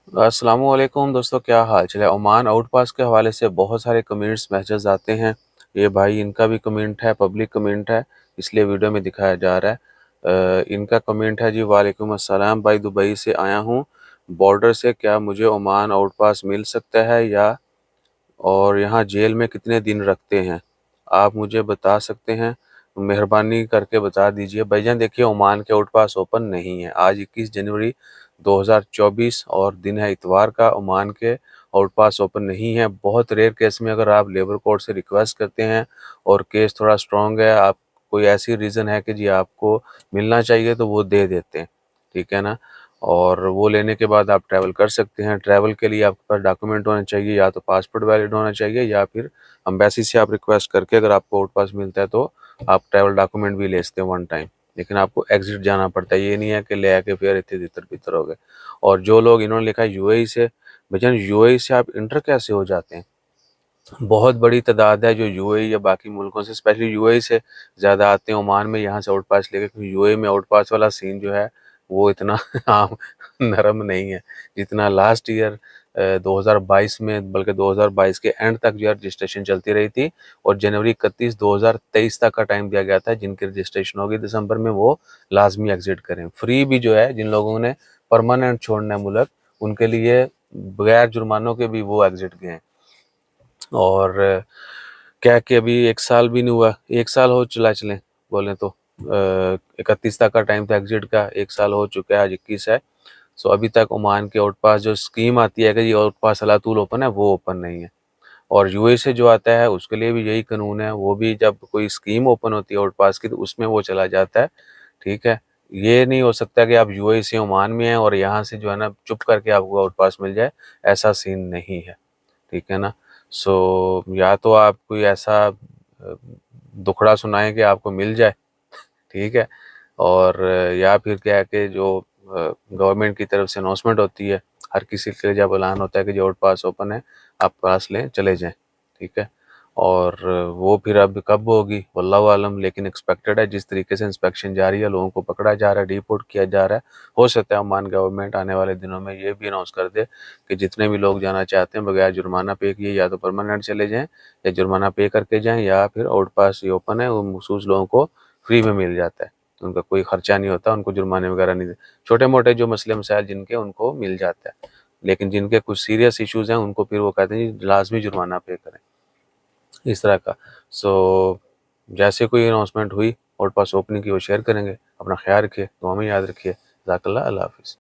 अस्सलामुअलैकुम दोस्तों, क्या हाल चाल है। ओमान आउटपास के हवाले से बहुत सारे कमेंट्स मैसेज आते हैं। ये भाई इनका भी कमेंट है, पब्लिक कमेंट है, इसलिए वीडियो में दिखाया जा रहा है। इनका कमेंट है जी, वालेकुम अस्सलाम भाई, दुबई से आया हूँ बॉर्डर से, क्या मुझे ओमान आउटपास मिल सकता है या और यहाँ जेल में कितने दिन रखते हैं, आप मुझे बता सकते हैं, मेहरबानी करके बता दीजिए। भाईजान देखिए, ओमान के आउटपास ओपन नहीं है। आज 21 जनवरी 2024 और दिन है इतवार का। ओमान के आउटपास ओपन नहीं है। बहुत रेयर केस में अगर आप लेबर कोर्ट से रिक्वेस्ट करते हैं और केस थोड़ा स्ट्रॉन्ग है, आप कोई ऐसी रीज़न है कि जी आपको मिलना चाहिए, तो वो दे देते हैं, ठीक है ना। और वो लेने के बाद आप ट्रैवल कर सकते हैं। ट्रैवल के लिए आपके पास डॉक्यूमेंट होने चाहिए, या तो पासपोर्ट वैलिड होना चाहिए, या फिर एम्बेसी से आप रिक्वेस्ट करके अगर आपको आउट पास मिलता है तो आप ट्रैवल डॉक्यूमेंट भी ले सकते हैं वन टाइम। लेकिन आपको एग्जिट जाना पड़ता है, ये नहीं है कि ले आके फिर इतने तितर बितर हो गए। और जो लोग इन्होंने लिखा है यूएई से, भजन यूएई से आप इंटर कैसे हो जाते हैं। बहुत बड़ी तादाद है जो यूएई या बाकी मुल्कों से, स्पेशली यूएई से ज़्यादा आते हैं ओमान में यहाँ से आउट पास लेके, क्योंकि यूएई में आउट पास वाला सीन जो है वो इतना आम नरम नहीं है जितना लास्ट ईयर 2022 में, बल्कि 2022 के एंड तक जो है रजिस्ट्रेशन चलती रही थी। और जनवरी 31 2023 तक का टाइम दिया गया था, जिनकी रजिस्ट्रेशन होगी दिसंबर में वो लाजमी एग्जिट करें। फ्री भी जो है, जिन लोगों ने परमानेंट छोड़ना है मुल्क, उनके लिए बगैर जुर्मानों के भी वो एग्जिट गए हैं। और क्या कि अभी 1 साल भी नहीं हुआ, 1 साल हो चला चलें बोलें तो, 31 तक का टाइम था एग्जिट का, 1 साल हो चुका है, आज 21 है। सो अभी तक ओमान के आउट पास जो स्कीम आती है कि ये आउट पास अलातूल ओपन है, वो ओपन नहीं है। और यूएई से जो आता है उसके लिए भी यही कानून है, वो भी जब कोई स्कीम ओपन होती है आउट पास की तो उसमें वो चला जाता है, ठीक है। ये नहीं हो सकता कि आप यूएई से ओमान में हैं और यहाँ से जो है ना चुप करके आपको आउट पास मिल जाए, ऐसा सीन नहीं है, ठीक है ना। सो या तो आप कोई ऐसा दुखड़ा सुनाएं कि आपको मिल जाए, ठीक है। और या फिर क्या है कि जो गवर्नमेंट की तरफ से अनाउंसमेंट होती है, हर किसी के लिए जब ऐलान होता है कि जो आउट पास ओपन है, आप पास लें चले जाएं, ठीक है। और वो फिर अब कब होगी वल्लाहु आलम, लेकिन एक्सपेक्टेड है। जिस तरीके से इंस्पेक्शन जारी है, लोगों को पकड़ा जा रहा है, डिपोर्ट किया जा रहा है, हो सकता है ओमान गवर्नमेंट आने वाले दिनों में ये भी अनाउंस कर दे कि जितने भी लोग जाना चाहते हैं बगैर जुर्माना पे किए, या तो परमानेंट चले जाएं, या जुर्माना पे करके जाएं, या फिर आउट पास ये ओपन है वो मखसूस लोगों को फ्री में मिल जाता है, उनका कोई खर्चा नहीं होता, उनको जुर्माने वगैरह नहीं, छोटे मोटे जो मसले मसाइल जिनके उनको मिल जाता है। लेकिन जिनके कुछ सीरियस इश्यूज हैं उनको फिर वो कहते हैं लाजमी जुर्माना पे करें, इस तरह का। सो जैसे कोई अनाउंसमेंट हुई आउट पास ओपनिंग की, वो शेयर करेंगे। अपना ख्याल रखिए, दुआ में याद रखिए। जज़ाकल्लाह, अल्लाह हाफ़िज़।